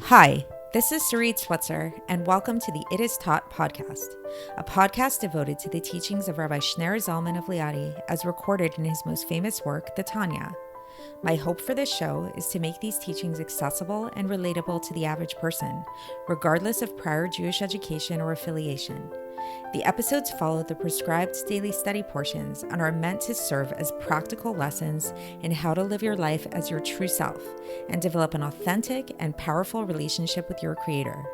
Hi, this is Sarit Switzer, and welcome to the It Is Taught podcast, a podcast devoted to the teachings of Rabbi Shneur Zalman of Liadi as recorded in his most famous work, the Tanya. My hope for this show is to make these teachings accessible and relatable to the average person, regardless of prior Jewish education or affiliation. The episodes follow the prescribed daily study portions and are meant to serve as practical lessons in how to live your life as your true self and develop an authentic and powerful relationship with your Creator.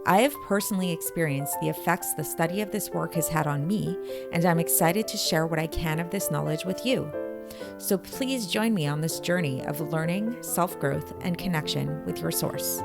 I have personally experienced the effects the study of this work has had on me, and I'm excited to share what I can of this knowledge with you. So please join me on this journey of learning, self-growth, and connection with your source.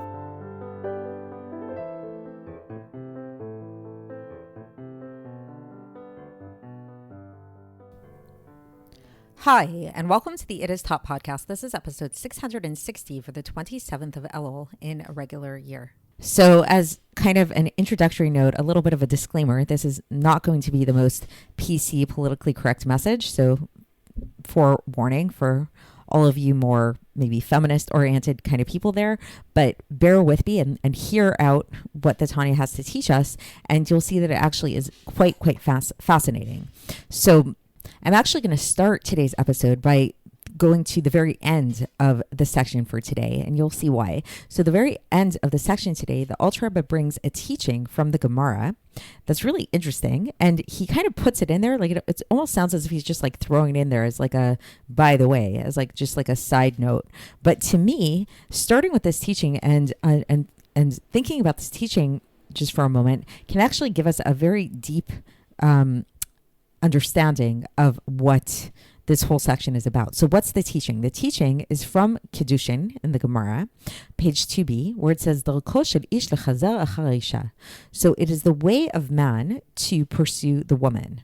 Hi, and welcome to the It Is Taught podcast. This is episode 660 for the 27th of Elul in a regular year. So as kind of an introductory note, a little bit of a disclaimer, this is not going to be the most PC politically correct message. So forewarning for all of you more maybe feminist oriented kind of people there, but bear with me and hear out what the Tanya has to teach us. And you'll see that it actually is quite fascinating. So I'm actually going to start today's episode by going to the very end of the section for today, and you'll see why. So the very end of the section today, the Alter Rebbe brings a teaching from the Gemara that's really interesting, and he kind of puts it in there like it almost sounds as if he's just like throwing it in there as like a by the way, as like just like a side note. But to me, starting with this teaching and thinking about this teaching just for a moment can actually give us a very deep understanding of what this whole section is about. So what's the teaching? The teaching is from Kiddushin in the Gemara, page 2b, where it says, so it is the way of man to pursue the woman.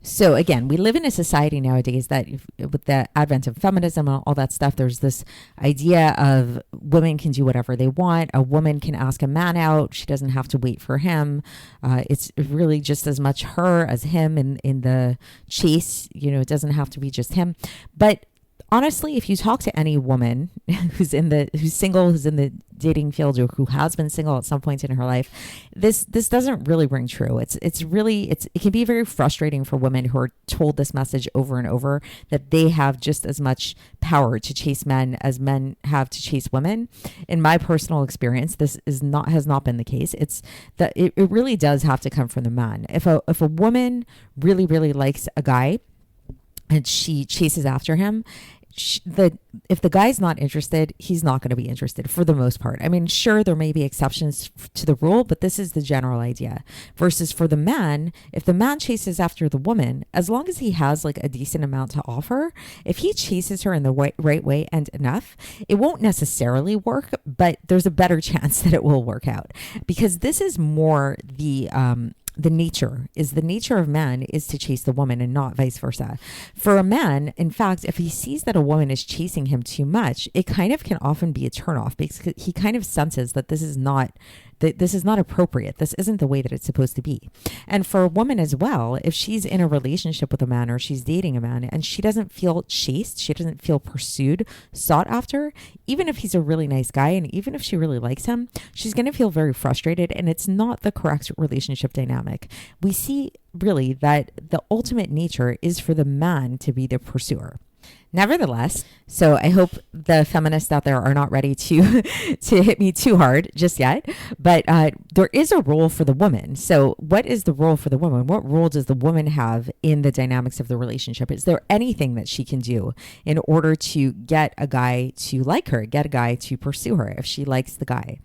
So again, we live in a society nowadays that with the advent of feminism and all that stuff, there's this idea of women can do whatever they want. A woman can ask a man out. She doesn't have to wait for him. It's really just as much her as him in the chase. You know, it doesn't have to be just him. But honestly, if you talk to any woman who's single, who's in the dating field, or who has been single at some point in her life, this doesn't really ring true. It can be very frustrating for women who are told this message over and over that they have just as much power to chase men as men have to chase women. In my personal experience, this has not been the case. It's that it really does have to come from the man. If a woman really, really likes a guy and she chases after him, if the guy's not interested, he's not going to be interested for the most part. I mean, sure, there may be exceptions to the rule, but this is the general idea. Versus for the man, if the man chases after the woman, as long as he has like a decent amount to offer, if he chases her in the right way and enough, it won't necessarily work, but there's a better chance that it will work out, because this is more the nature of man is to chase the woman and not vice versa. For a man, in fact, if he sees that a woman is chasing him too much, it kind of can often be a turnoff, because he kind of senses that this is not appropriate. This isn't the way that it's supposed to be. And for a woman as well, if she's in a relationship with a man or she's dating a man and she doesn't feel chased, she doesn't feel pursued, sought after, even if he's a really nice guy and even if she really likes him, she's going to feel very frustrated, and it's not the correct relationship dynamic. We see really that the ultimate nature is for the man to be the pursuer. Nevertheless, so I hope the feminists out there are not ready to hit me too hard just yet, but there is a role for the woman. So what is the role for the woman? What role does the woman have in the dynamics of the relationship? Is there anything that she can do in order to get a guy to like her, get a guy to pursue her if she likes the guy?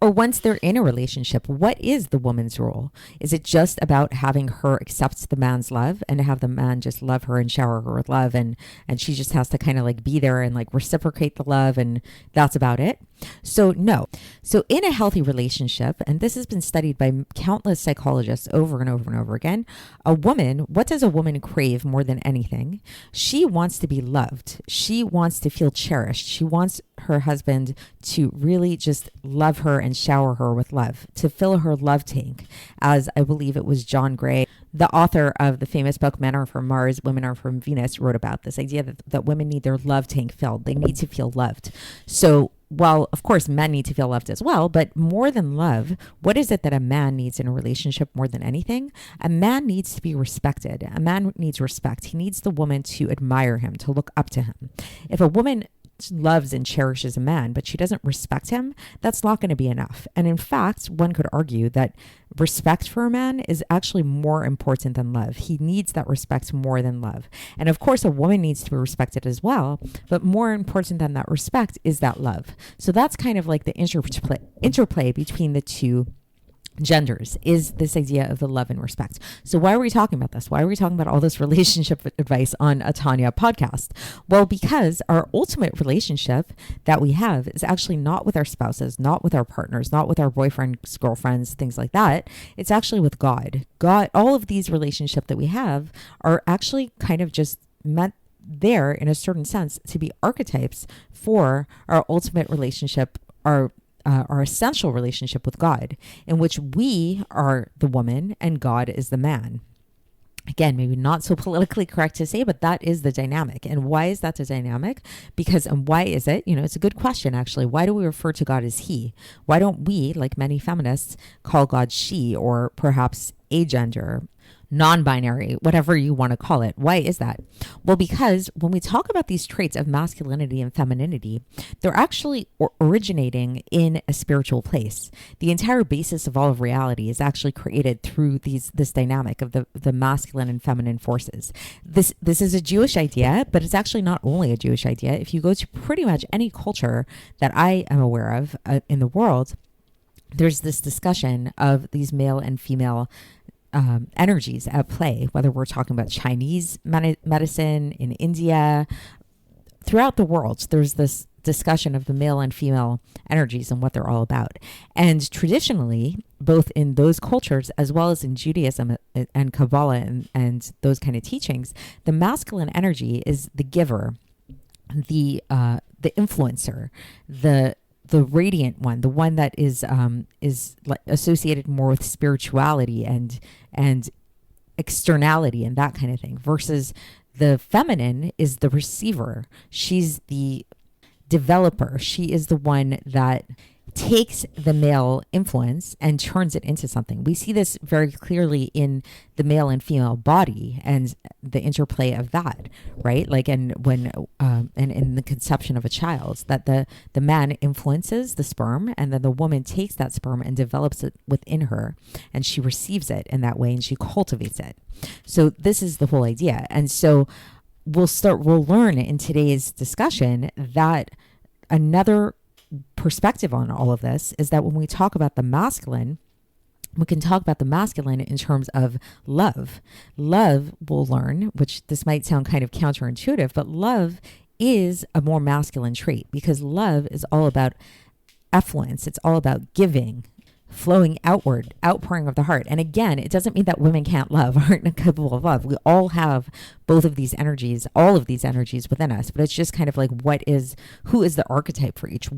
Or once they're in a relationship, what is the woman's role? Is it just about having her accept the man's love and have the man just love her and shower her with love, and she just has to kind of like be there and like reciprocate the love, and that's about it? So no. So in a healthy relationship, and this has been studied by countless psychologists over and over and over again, what does a woman crave more than anything? She wants to be loved. She wants to feel cherished. She wants her husband to really just love her and shower her with love, to fill her love tank, as I believe it was John Gray, the author of the famous book Men Are From Mars, Women Are From Venus, wrote about this idea that women need their love tank filled. They need to feel loved. So while of course men need to feel loved as well, but more than love, what is it that a man needs in a relationship more than anything? A man needs to be respected. A man needs respect. He needs the woman to admire him, to look up to him. If a woman loves and cherishes a man, but she doesn't respect him, that's not going to be enough. And in fact, one could argue that respect for a man is actually more important than love. He needs that respect more than love. And of course, a woman needs to be respected as well, but more important than that respect is that love. So that's kind of like the interplay between the two genders, is this idea of the love and respect. So why are we talking about this? Why are we talking about all this relationship advice on a Tanya podcast? Well, because our ultimate relationship that we have is actually not with our spouses, not with our partners, not with our boyfriends, girlfriends, things like that. It's actually with God. God, all of these relationships that we have are actually kind of just meant there in a certain sense to be archetypes for our ultimate relationship, our essential relationship with God, in which we are the woman and God is the man. Again, maybe not so politically correct to say, but that is the dynamic. And why is that the dynamic? Because, and why is it? It's a good question, actually. Why do we refer to God as he? Why don't we, like many feminists, call God she, or perhaps agender, non-binary, whatever you want to call it? Why is that? Well, because when we talk about these traits of masculinity and femininity, they're actually originating in a spiritual place. The entire basis of all of reality is actually created through this dynamic of the masculine and feminine forces. This is a Jewish idea, but it's actually not only a Jewish idea. If you go to pretty much any culture that I am aware of in the world, there's this discussion of these male and female energies at play, whether we're talking about Chinese medicine in India, throughout the world, there's this discussion of the male and female energies and what they're all about. And traditionally, both in those cultures, as well as in Judaism and Kabbalah and those kind of teachings, the masculine energy is the giver, the influencer, the radiant one, the one that is associated more with spirituality and externality and that kind of thing, versus the feminine is the receiver. She's the developer. She is the one that takes the male influence and turns it into something. We see this very clearly in the male and female body and the interplay of that, right? Like, and in the conception of a child, that the man influences the sperm, and then the woman takes that sperm and develops it within her, and she receives it in that way, and she cultivates it. So this is the whole idea. And so we'll learn in today's discussion that another perspective on all of this is that when we talk about the masculine, we can talk about the masculine in terms of love. Love, we'll learn, which this might sound kind of counterintuitive, but love is a more masculine trait, because love is all about effluence. It's all about giving, flowing outward, outpouring of the heart. And again, it doesn't mean that women can't love, aren't capable of love. We all have both of these energies, all of these energies within us, but it's just kind of like, who is the archetype for each?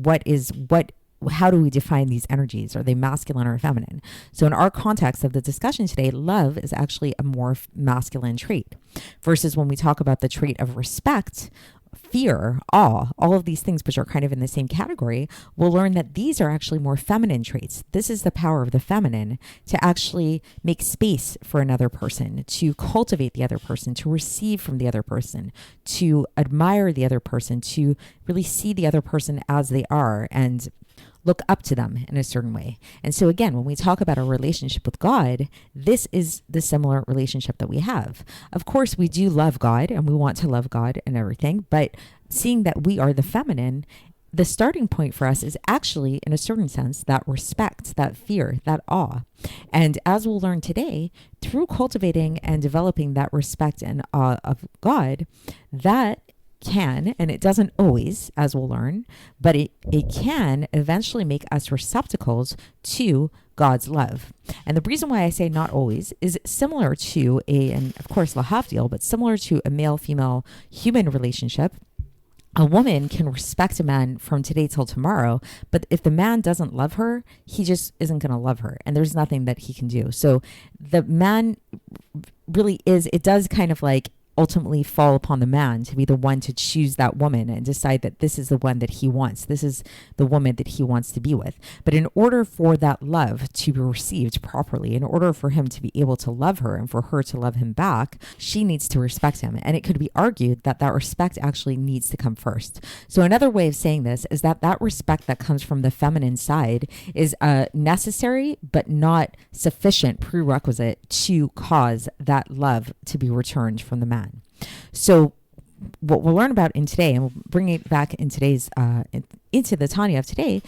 How do we define these energies? Are they masculine or feminine? So in our context of the discussion today, love is actually a more masculine trait, versus when we talk about the trait of respect, fear, awe, all of these things, which are kind of in the same category, we'll learn that these are actually more feminine traits. This is the power of the feminine to actually make space for another person, to cultivate the other person, to receive from the other person, to admire the other person, to really see the other person as they are and look up to them in a certain way. And so again, when we talk about our relationship with God, this is the similar relationship that we have. Of course, we do love God and we want to love God and everything, but seeing that we are the feminine, the starting point for us is actually, in a certain sense, that respect, that fear, that awe. And as we'll learn today, through cultivating and developing that respect and awe of God, that can, and it doesn't always, as we'll learn, but it can eventually make us receptacles to God's love. And the reason why I say not always is similar to and of course lahavdil, but similar to a male-female human relationship. A woman can respect a man from today till tomorrow, but if the man doesn't love her, he just isn't going to love her, and there's nothing that he can do. So the man really is, it does kind of like ultimately fall upon the man to be the one to choose that woman and decide that this is the one that he wants. This is the woman that he wants to be with. But in order for that love to be received properly, in order for him to be able to love her and for her to love him back, she needs to respect him. And it could be argued that that respect actually needs to come first. So another way of saying this is that that respect that comes from the feminine side is a necessary but not sufficient prerequisite to cause that love to be returned from the man. So what we'll learn about in today, and we'll bring it back in today's into the Tanya of today,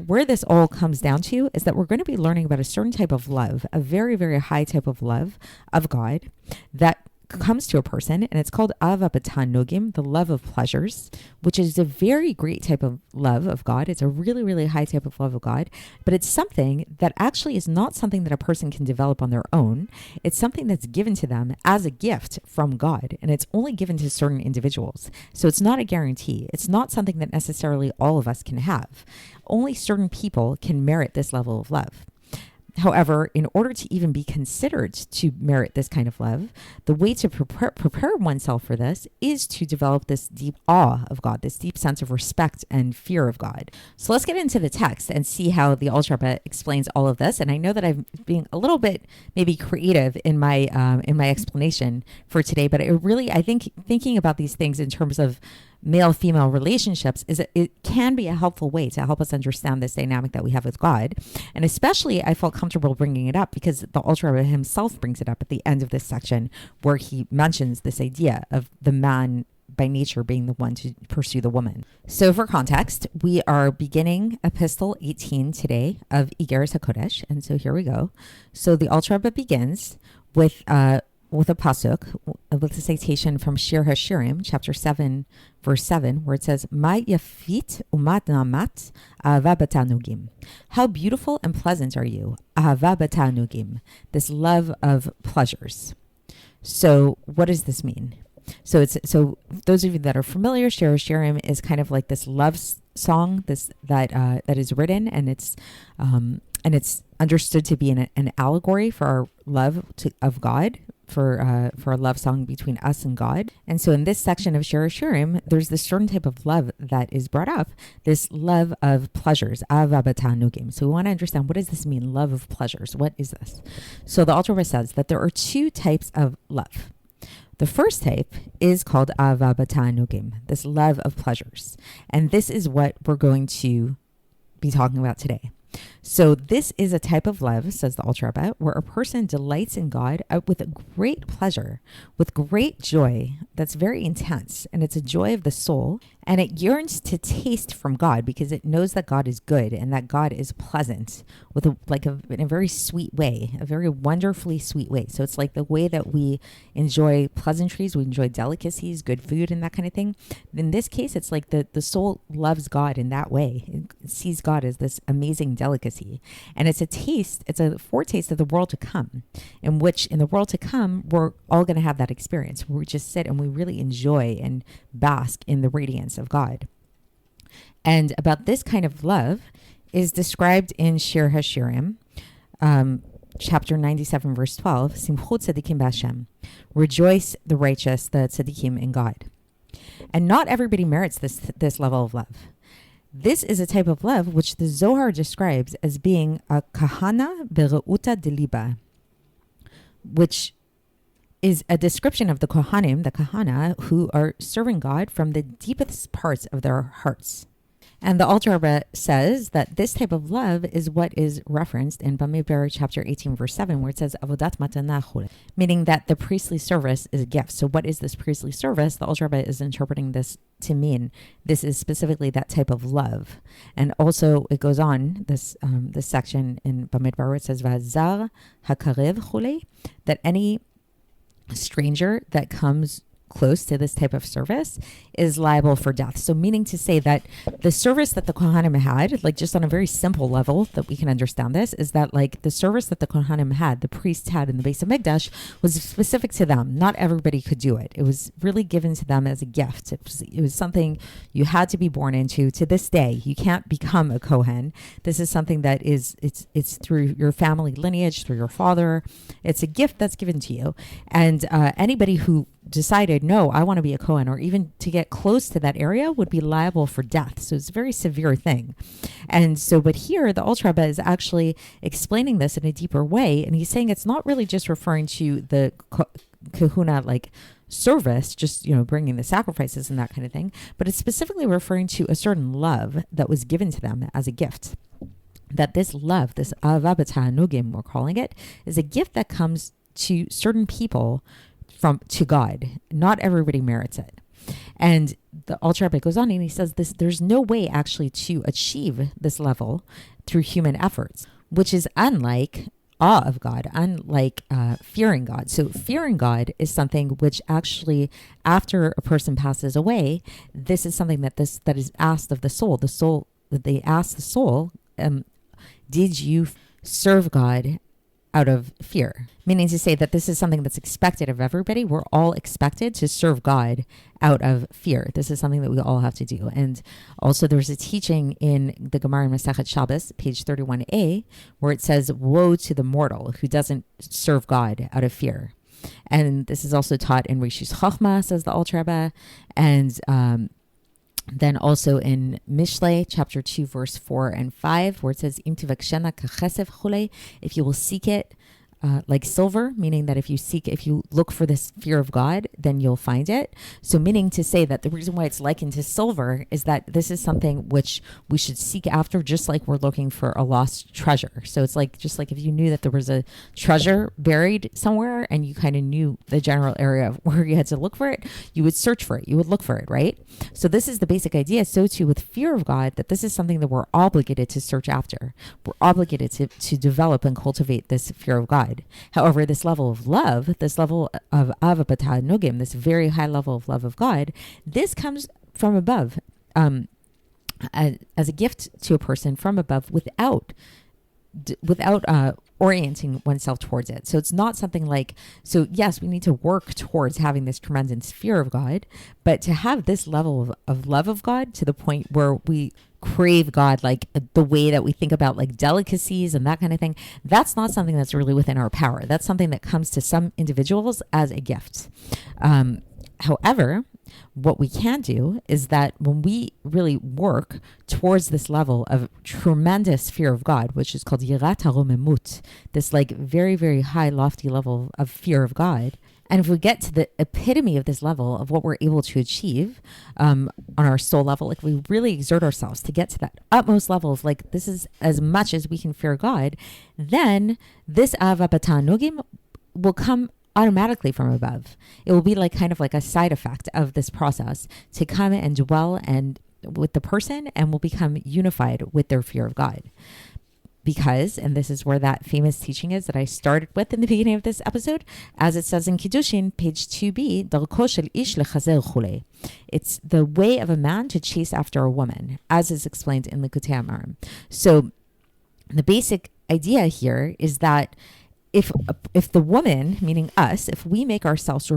where this all comes down to is that we're going to be learning about a certain type of love, a very, very high type of love of God that comes to a person, and it's called Ava Batan Nogim, the love of pleasures, which is a very great type of love of God. It's a really, really high type of love of God, but it's something that actually is not something that a person can develop on their own. It's something that's given to them as a gift from God, and it's only given to certain individuals. So it's not a guarantee. It's not something that necessarily all of us can have. Only certain people can merit this level of love. However, in order to even be considered to merit this kind of love, the way to prepare oneself for this is to develop this deep awe of God, this deep sense of respect and fear of God. So let's get into the text and see how the Alter Rebbe explains all of this. And I know that I'm being a little bit maybe creative in my explanation for today, but I think thinking about these things in terms of male-female relationships it can be a helpful way to help us understand this dynamic that we have with God. And especially I felt comfortable bringing it up because the Alter Rebbe himself brings it up at the end of this section where he mentions this idea of the man by nature being the one to pursue the woman. So for context, we are beginning Epistle 18 today of Iggeres HaKodesh. And so here we go. So the Alter Rebbe begins with a pasuk, with a citation from Shir HaShirim, chapter 7, verse 7, where it says, Ma yafit umat namat ahava batanugim. How beautiful and pleasant are you, ahava batanugim, this love of pleasures. So what does this mean? So those of you that are familiar, Shir HaShirim is kind of like this love song that is written, and it's understood to be an allegory for our love of God, for a love song between us and God. And so in this section of Shir HaShirim, there's this certain type of love that is brought up, this love of pleasures, ahava batanugim. So we want to understand, what does this mean, love of pleasures? What is this? So the Alter Rebbe says that there are two types of love. The first type is called ahava batanugim, this love of pleasures. And this is what we're going to be talking about today. So this is a type of love, says the Alter Rebbe, where a person delights in God with a great pleasure, with great joy that's very intense, and it's a joy of the soul, and it yearns to taste from God because it knows that God is good and that God is pleasant in a very sweet way, a very wonderfully sweet way. So it's like the way that we enjoy pleasantries, we enjoy delicacies, good food, and that kind of thing. In this case, it's like the soul loves God in that way. It sees God as this amazing delicacy. And it's a foretaste of the world to come, in which in the world to come, we're all going to have that experience where we just sit and we really enjoy and bask in the radiance of God. And about this kind of love is described in Shir HaShirim, chapter 97, verse 12, Simchot tzadikim b'Hashem, rejoice the righteous, the tzadikim in God. And not everybody merits this level of love. This is a type of love which the Zohar describes as being a kahana bereuta deliba, which is a description of the kohanim, the kahana, who are serving God from the deepest parts of their hearts. And the Alter Rebbe says that this type of love is what is referenced in Bamidbar chapter 18, verse 7, where it says, Avodat matana chule, meaning that the priestly service is a gift. So what is this priestly service? The Alter Rebbe is interpreting this to mean this is specifically that type of love. And also it goes on, this section in Bamidbar, where it says, Vazar hakarev chule, that any stranger that comes close to this type of service is liable for death. So meaning to say that the service that the Kohanim had, like just on a very simple level that we can understand this, is that like the service that the Kohanim had, the priests had in the Beis HaMikdash, was specific to them. Not everybody could do it. It was really given to them as a gift. It was something you had to be born into. To this day, you can't become a Kohen. This is something that it's through your family lineage, through your father. It's a gift that's given to you. And anybody who decided, no, I want to be a Kohen, or even to get close to that area would be liable for death. So it's a very severe thing. And so, but here the Alter Rebbe is actually explaining this in a deeper way. And he's saying it's not really just referring to the kahuna, like service, just, bringing the sacrifices and that kind of thing, but it's specifically referring to a certain love that was given to them as a gift. That this love, this ahava b'ta'anugim, we're calling it, is a gift that comes to certain people to God. Not everybody merits it. And the Alter Rebbe goes on and he says this: there's no way actually to achieve this level through human efforts, which is unlike awe of God, unlike fearing God. So fearing God is something which actually, after a person passes away, this is something that is asked of the soul. The soul, that they ask the soul, did you serve God out of fear? Meaning to say that this is something that's expected of everybody. We're all expected to serve God out of fear. This is something that we all have to do. And also there's a teaching in the Gemara in Masechet Shabbos, page 31a, where it says, woe to the mortal who doesn't serve God out of fear. And this is also taught in Rishis Chochmah, says the Alter Rebbe. And then also in Mishlei, chapter 2, verse 4 and 5, where it says, Im tivakshena kachesef chulei, if you will seek it like silver, meaning that if you look for this fear of God, then you'll find it. So meaning to say that the reason why it's likened to silver is that this is something which we should seek after, just like we're looking for a lost treasure. So it's like, just like if you knew that there was a treasure buried somewhere and you kind of knew the general area of where you had to look for it, you would search for it, you would look for it, right? So this is the basic idea. So too with fear of God, that this is something that we're obligated to search after. We're obligated to develop and cultivate this fear of God. However, this level of love, this level of ahava b'ta'anugim, this very high level of love of God, this comes from above, as a gift to a person from above, without orienting oneself towards it. So it's not something like, so yes, we need to work towards having this tremendous fear of God, but to have this level of love of God to the point where we crave God, like the way that we think about like delicacies and that kind of thing, that's not something that's really within our power. That's something that comes to some individuals as a gift. However, what we can do is that when we really work towards this level of tremendous fear of God, which is called yirat haromemut, this like very, very high, lofty level of fear of God, and if we get to the epitome of this level of what we're able to achieve on our soul level, like we really exert ourselves to get to that utmost level of like, this is as much as we can fear God, then this ahava b'ta'anugim will come automatically from above. It will be like kind of like a side effect of this process to come and dwell and with the person and will become unified with their fear of God. Because, and this is where that famous teaching is that I started with in the beginning of this episode, as it says in Kiddushin, page 2b, darko shel ish lechazer chulei. It's the way of a man to chase after a woman, as is explained in Likutei Amarim. So the basic idea here is that if the woman, meaning us, if we make ourselves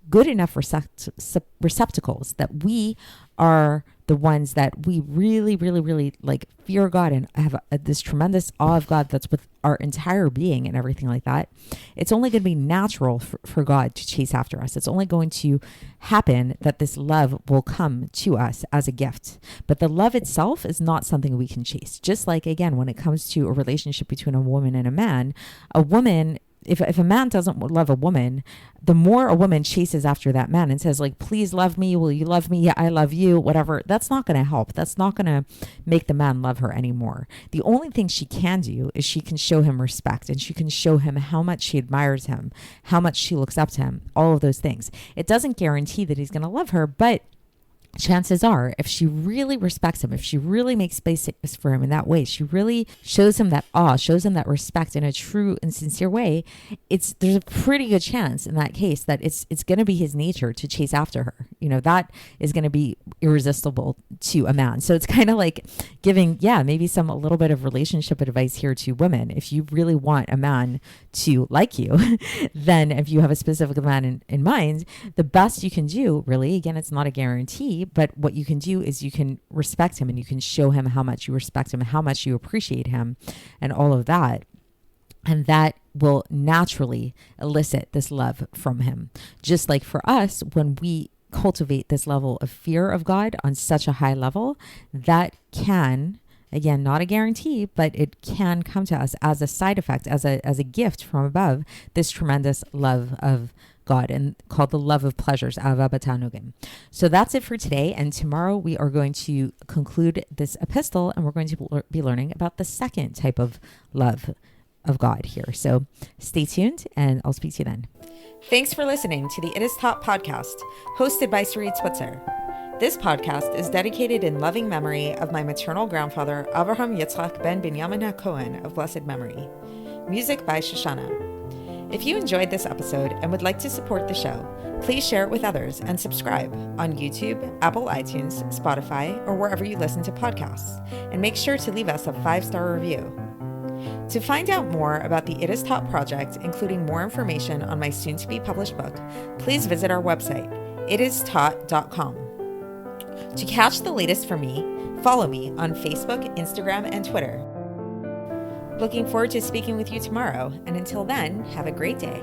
good enough receptacles, that we are the ones that we really, really, really like fear God and have this tremendous awe of God that's with our entire being and everything like that, it's only going to be natural for God to chase after us. It's only going to happen that this love will come to us as a gift. But the love itself is not something we can chase. Just like, again, when it comes to a relationship between a woman and a woman, if a man doesn't love a woman, the more a woman chases after that man and says like, please love me, will you love me? Yeah, I love you, whatever. That's not going to help. That's not going to make the man love her anymore. The only thing she can do is she can show him respect and she can show him how much she admires him, how much she looks up to him, all of those things. It doesn't guarantee that he's going to love her, but chances are, if she really respects him, if she really makes space for him in that way, she really shows him that awe, shows him that respect in a true and sincere way, there's a pretty good chance in that case that it's going to be his nature to chase after her. That is going to be irresistible to a man. So it's kind of like giving, maybe a little bit of relationship advice here to women. If you really want a man to like you, then if you have a specific man in mind, the best you can do, really, again, it's not a guarantee, but what you can do is you can respect him and you can show him how much you respect him and how much you appreciate him and all of that. And that will naturally elicit this love from him. Just like for us, when we cultivate this level of fear of God on such a high level, that can, again, not a guarantee, but it can come to us as a side effect, as a gift from above, this tremendous love of God, and called the love of pleasures, Ava Batanugim. So that's it for today. And tomorrow we are going to conclude this epistle, and we're going to be learning about the second type of love of God here. So stay tuned, and I'll speak to you then. Thanks for listening to the It Is Taught podcast, hosted by Sarit Switzer. This podcast is dedicated in loving memory of my maternal grandfather, Avraham Yitzchak ben Binyamin HaKohen of blessed memory. Music by Shoshana. If you enjoyed this episode and would like to support the show, please share it with others and subscribe on YouTube, Apple iTunes, Spotify, or wherever you listen to podcasts. And make sure to leave us a 5-star review. To find out more about the It Is Taught project, including more information on my soon-to-be published book, please visit our website, itistaught.com. To catch the latest from me, follow me on Facebook, Instagram, and Twitter. Looking forward to speaking with you tomorrow, and until then, have a great day.